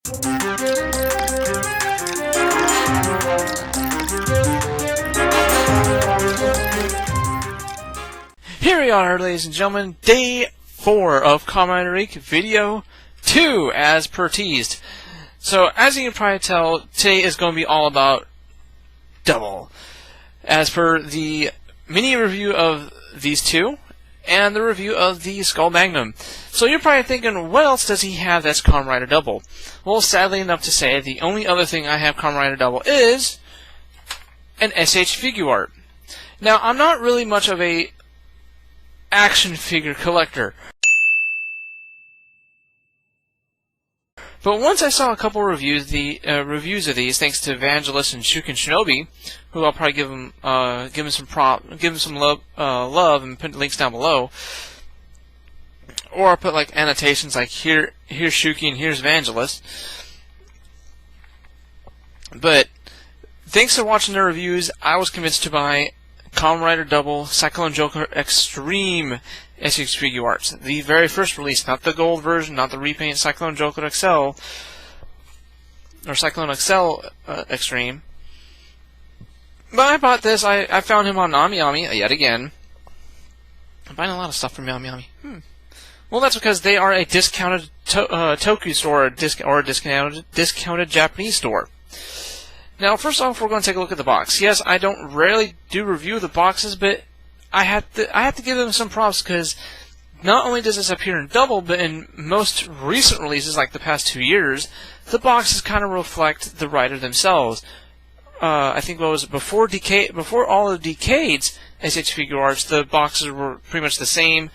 Here we are, ladies and gentlemen, day 4 of Kamen Week, video 2, as per teased. So, as you can probably tell, today is going to be all about Double, as per the mini review of these two, and the review of the Skull Magnum. So you're probably thinking, what else does he have that's Kamen Rider Double? Well, sadly enough to say, the only other thing I have Kamen Rider Double is an S.H.Figuart. Now, I'm not really much of a action figure collector, but once I saw a couple reviews, reviews of these, thanks to Evangelist and Shuken Shinobi, who I'll probably give him some love, and put links down below, or I'll put like annotations like here's Shuki and here's Evangelist. But thanks to watching their reviews, I was convinced to buy Kamen Rider Double Cyclone Joker Extreme S.H.Figuarts, the very first release, not the gold version, not the repaint Cyclone Joker XL, or Cyclone XL Extreme. But I bought this, I found him on AmiAmi, yet again. I'm buying a lot of stuff from AmiAmi. Well, that's because they are a discounted Toku store, or a discounted Japanese store. Now, first off, we're going to take a look at the box. Yes, I don't rarely do review the boxes, but I have to give them some props, because not only does this appear in Double, but in most recent releases, like the past 2 years, the boxes kind of reflect the writer themselves. I think what was it, before all of Decade's S.H.Figuarts, the boxes were pretty much the same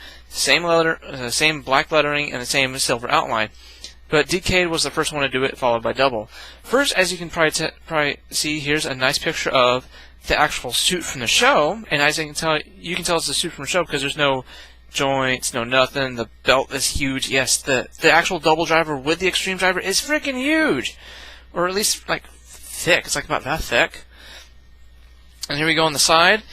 black lettering and the same silver outline. But Decade was the first one to do it, followed by Double. First, as you can probably see, here's a nice picture of the actual suit from the show, and as you can tell it's the suit from the show because there's no joints, no nothing. The belt is huge. Yes, the actual Double driver with the Extreme driver is freaking huge, or at least like thick. It's like about that thick. And here we go on the side,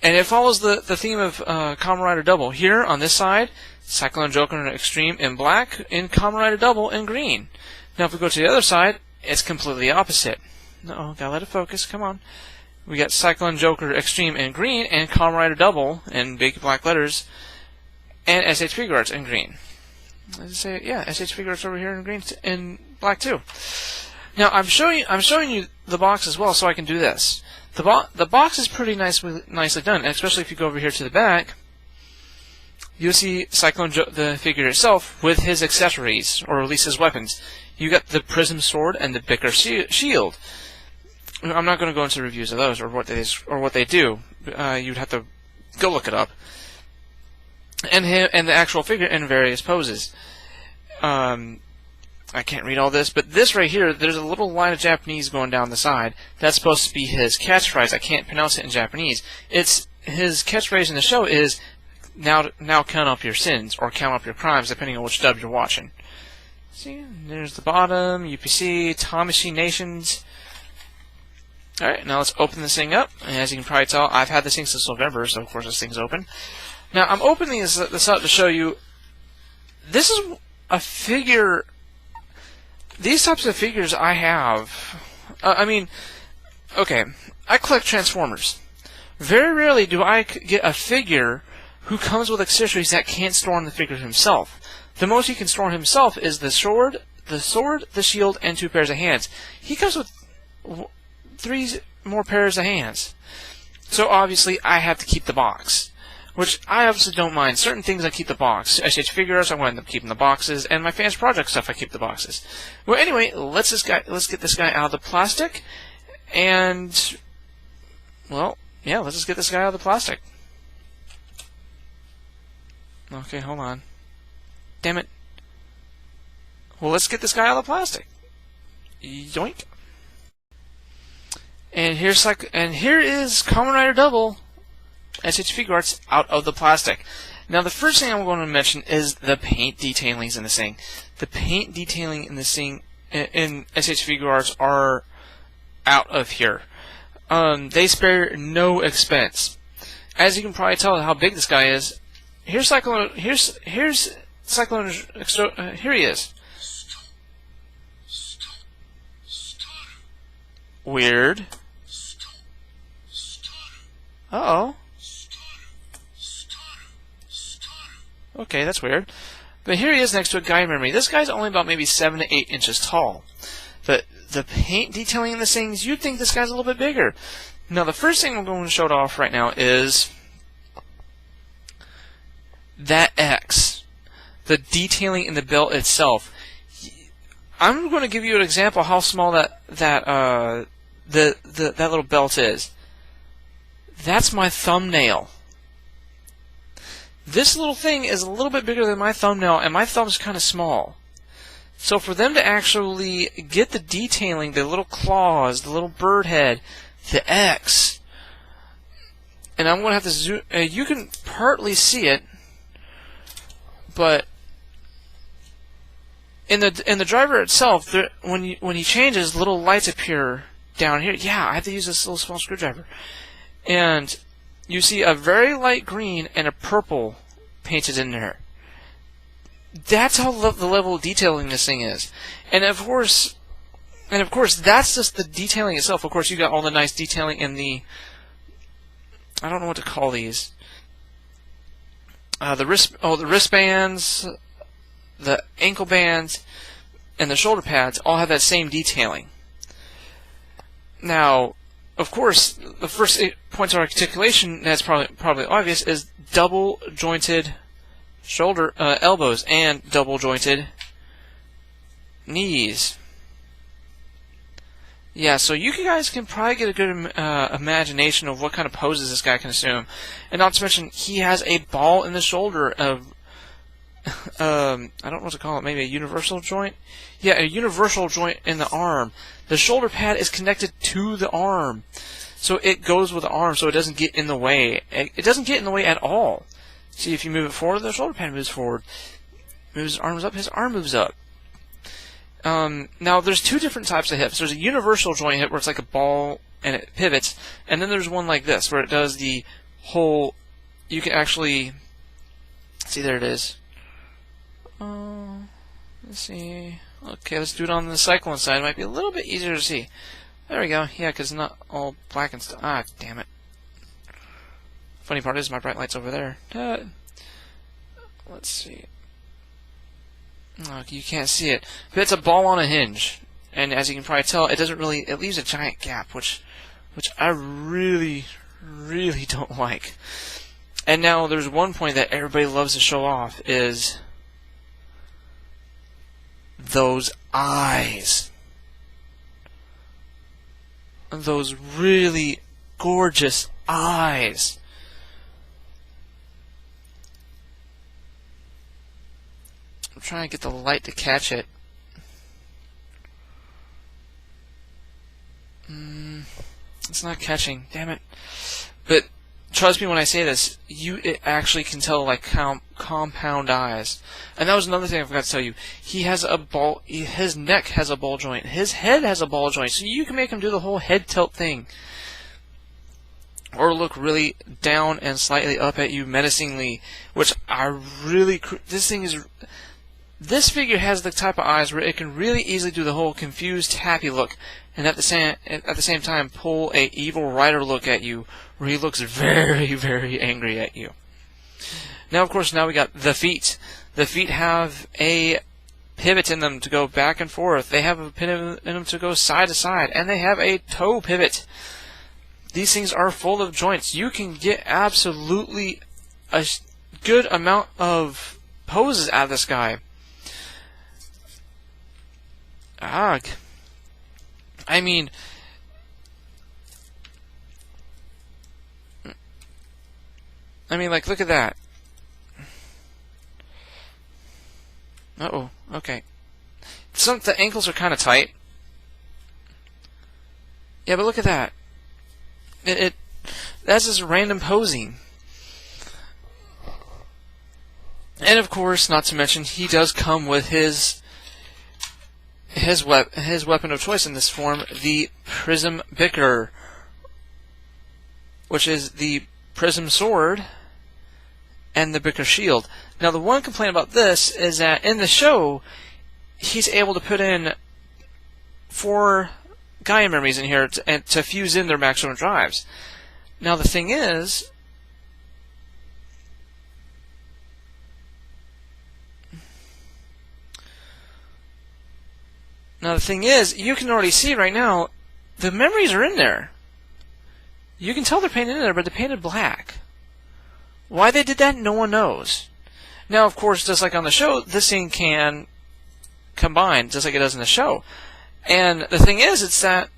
and it follows the theme of Kamen Rider Double. Here on this side, Cyclone Joker Extreme in black, and Kamen Rider Double in green. Now, if we go to the other side, it's completely opposite. No, gotta let it focus. Come on. We got Cyclone Joker Extreme in green, and Kamen Rider Double in big black letters, and S.H.Figuarts in green. Let's say, yeah, S.H.Figuarts over here in green, in black too. Now, I'm showing you the box as well, so I can do this. The box is pretty nicely done, especially if you go over here to the back. You'll see the figure itself with his accessories, or at least his weapons. You got the Prism Sword and the Bicker Shield. I'm not going to go into reviews of those or what they do. You'd have to go look it up. And the actual figure in various poses. I can't read all this, but this right here, there's a little line of Japanese going down the side. That's supposed to be his catchphrase. I can't pronounce it in Japanese. It's his catchphrase in the show is now count up your sins, or count up your crimes, depending on which dub you're watching. See, there's the bottom, UPC, Tamashi Nations. Alright, now let's open this thing up. And as you can probably tell, I've had this thing since November, so of course this thing's open. Now, I'm opening this up to show you, this is a figure. These types of figures I have. I mean, okay, I collect Transformers. Very rarely do I get a figure who comes with accessories that can't store on the figure himself. The most he can store on himself is the sword, the shield, and 2 pairs of hands. He comes with 3 more pairs of hands. So obviously I have to keep the box, which I obviously don't mind. Certain things I keep the box. S.H.Figuarts, I wind up keeping the boxes, and my Fans Project stuff I keep the boxes. Well, anyway, let's get this guy out of the plastic, and well, yeah, let's just get this guy out of the plastic. Okay, hold on. Damn it. Well, let's get this guy out of the plastic. Yoink. And here is Kamen Rider Double S.H.Figuarts out of the plastic. Now, the first thing I'm going to mention is the paint detailings in this thing. The paint detailing in this thing in S.H.Figuarts are out of here. They spare no expense. As you can probably tell how big this guy is. Here's Cyclone. Here's Cyclone. Here he is. Weird. Uh-oh. Okay, that's weird. But here he is next to a guide memory. This guy's only about maybe 7 to 8 inches tall. But the paint detailing in this thing, you'd think this guy's a little bit bigger. Now, the first thing I'm going to show it off right now is that X. The detailing in the belt itself. I'm going to give you an example of how small that little belt is. That's my thumbnail. This little thing is a little bit bigger than my thumbnail, and my thumb's kind of small. So for them to actually get the detailing, the little claws, the little bird head, the X, and I'm going to have to zoom. You can partly see it, but in the driver itself, when he changes, little lights appear down here. Yeah, I have to use this little small screwdriver, and you see a very light green and a purple painted in there. That's how the level of detailing this thing is, and of course, that's just the detailing itself. Of course, you got all the nice detailing in the, I don't know what to call these. The wristbands, the ankle bands, and the shoulder pads all have that same detailing. Now, of course, the first point of articulation that's probably obvious is double jointed shoulder elbows and double jointed knees. Yeah, so you guys can probably get a good imagination of what kind of poses this guy can assume. And not to mention, he has a ball in the shoulder of, I don't know what to call it, maybe a universal joint? Yeah, a universal joint in the arm. The shoulder pad is connected to the arm. So it goes with the arm, so it doesn't get in the way. It doesn't get in the way at all. See, if you move it forward, the shoulder pad moves forward. Moves his arms up, his arm moves up. Now, there's two different types of hips. There's a universal joint hip where it's like a ball and it pivots, and then there's one like this where it does the whole. You can actually see, there it is. Let's see. Okay, let's do it on the Cyclone side. It might be a little bit easier to see. There we go. Yeah, because it's not all black and stuff. Ah, damn it. Funny part is my bright light's over there. Let's see. Oh, you can't see it, but it's a ball on a hinge, and as you can probably tell, it doesn't really. It leaves a giant gap, which I really don't like. And now there's one point that everybody loves to show off is those eyes, those really gorgeous eyes. I'm trying to get the light to catch it. It's not catching. Damn it. But trust me when I say this, it actually can tell like compound eyes. And that was another thing I forgot to tell you. He has a ball. His neck has a ball joint. His head has a ball joint. So you can make him do the whole head tilt thing, or look really down and slightly up at you menacingly. Which I really. This figure has the type of eyes where it can really easily do the whole confused, happy look, and at the same time pull a evil rider look at you, where he looks very, very angry at you. Now, of course, now we got the feet. The feet have a pivot in them to go back and forth. They have a pivot in them to go side to side, and they have a toe pivot. These things are full of joints. You can get absolutely a good amount of poses out of this guy. I mean, like, look at that. Uh-oh, okay. The ankles are kind of tight. Yeah, but look at that. That's just random posing. And of course, not to mention, he does come with his weapon of choice in this form, the Prism Bicker, which is the Prism Sword and the Bicker Shield. Now, the one complaint about this is that in the show, he's able to put in 4 Gaia memories in here to fuse in their maximum drives. Now the thing is, you can already see right now, the memories are in there. You can tell they're painted in there, but they're painted black. Why they did that, no one knows. Now, of course, just like on the show, this thing can combine, just like it does in the show. And the thing is, it's that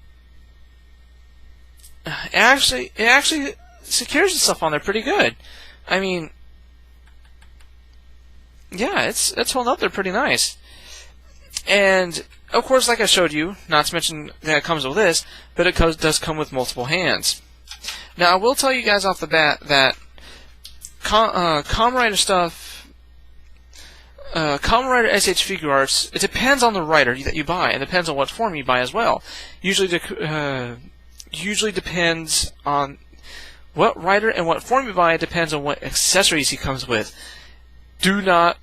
it actually secures itself on there pretty good. I mean, yeah, it's holding up there pretty nice. And of course, like I showed you, not to mention that it comes with this, but it does come with multiple hands. Now, I will tell you guys off the bat that Kamen Rider stuff, Kamen Rider S.H.Figuarts, it depends on the writer that you buy. It depends on what form you buy as well. Usually depends on what writer and what form you buy. It depends on what accessories he comes with. Do not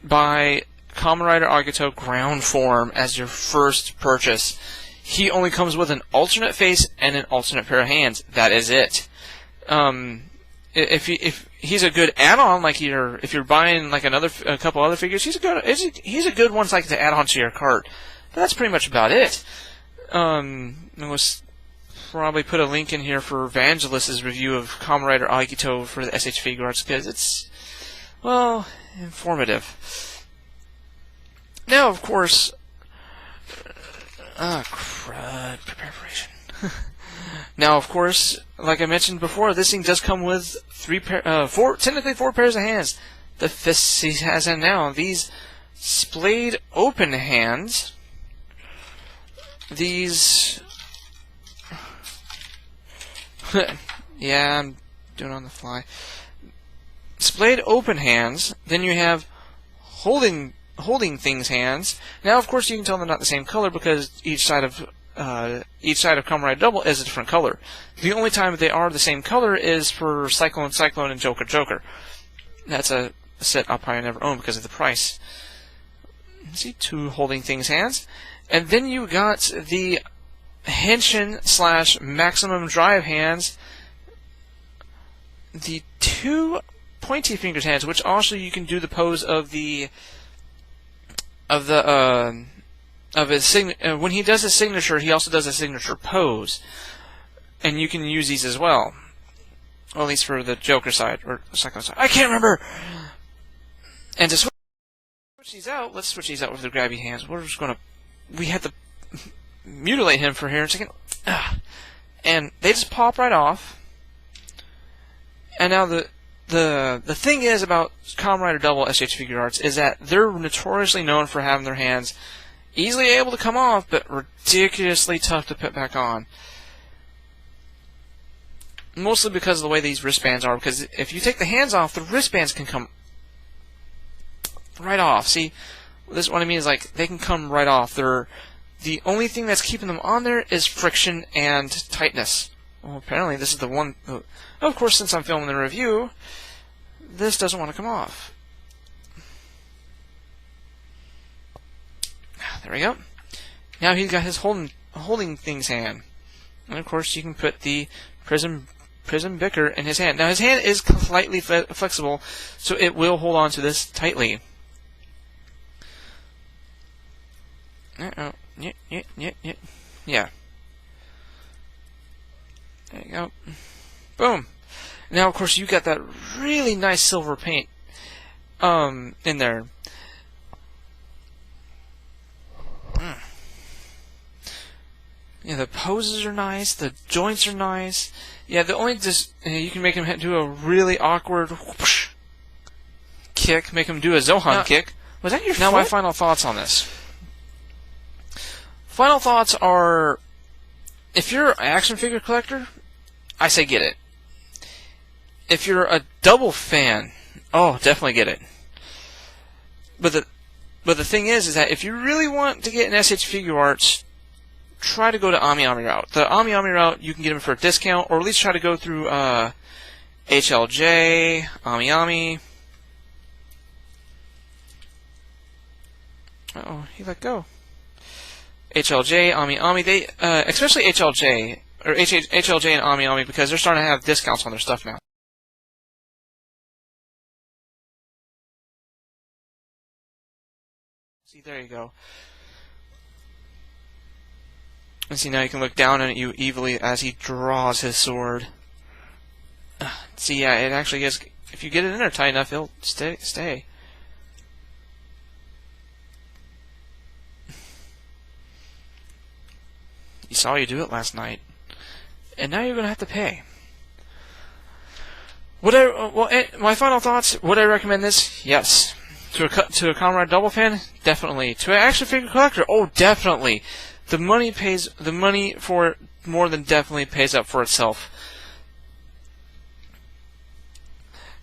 buy Kamen Rider Agito ground form as your first purchase. He only comes with an alternate face and an alternate pair of hands. That is it. If he's a good add-on, like if you're buying like a couple other figures, he's a good one like to add on to your cart. But that's pretty much about it. We'll probably put a link in here for Vangelis's review of Kamen Rider Agito for the S.H.Figuarts because it's, well, informative. Now, of course, crud, preparation. Now, of course, like I mentioned before, this thing does come with technically four pairs of hands. The fists he has in now, these splayed open hands, these, yeah, I'm doing it on the fly, splayed open hands, then you have holding things hands. Now, of course, you can tell they're not the same color because each side of Kamen Rider Double is a different color. The only time they are the same color is for Cyclone, and Joker. That's a set I'll probably never own because of the price. See, two holding things hands, and then you got the Henshin / Maximum Drive hands, the two pointy fingers hands, which also you can do the pose of his when he does his signature, he also does a signature pose, and you can use these as well. Well, at least for the Joker side or Cyclone side. I can't remember. And to switch these out, let's switch these out with the grabby hands. We had to mutilate him for here in a second, and they just pop right off. And now the thing is about Kamen Rider Double S.H.Figuarts is that they're notoriously known for having their hands easily able to come off, but ridiculously tough to put back on. Mostly because of the way these wristbands are, because if you take the hands off, the wristbands can come right off. See, this what I mean is like they can come right off. The only thing that's keeping them on there is friction and tightness. Well, apparently this is the one. Of course, since I'm filming the review, this doesn't want to come off. There we go. Now he's got his holding things hand, and of course you can put the prism bicker in his hand. Now his hand is slightly flexible, so it will hold on to this tightly. Yeah. There you go. Boom. Now, of course, you got that really nice silver paint in there. Yeah, the poses are nice. The joints are nice. Yeah, the only you can make him do a really awkward whoosh kick. Make him do a Zohan kick. Was that your foot? Now, my final thoughts on this. Final thoughts are, if you're an action figure collector, I say get it. If you're a Double fan, oh, definitely get it. But the thing is that if you really want to get an S.H.Figuarts, try to go to Ami route. The Ami route, you can get them for a discount, or at least try to go through HLJ, Ami. Uh-oh, he let go. HLJ, Ami Ami, they, especially HLJ, or HLJ and Ami Ami, because they're starting to have discounts on their stuff now. See, there you go. And see, now you can look down at you evilly as he draws his sword. See, yeah, it actually is. If you get it in there tight enough, it'll stay. You saw you do it last night. And now you're going to have to pay. My final thoughts, would I recommend this? Yes. To a Kamen Rider Double fan? Definitely. To an action figure collector? Oh, definitely. The money for it more than definitely pays up for itself.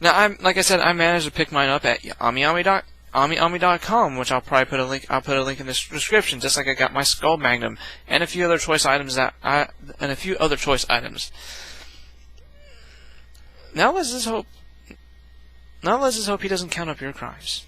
Now, like I said, I managed to pick mine up at AmiAmi.com, which I'll probably put a link. I'll put a link in the description, just like I got my Skull Magnum and a few other choice items Now let's just hope he doesn't count up your crimes.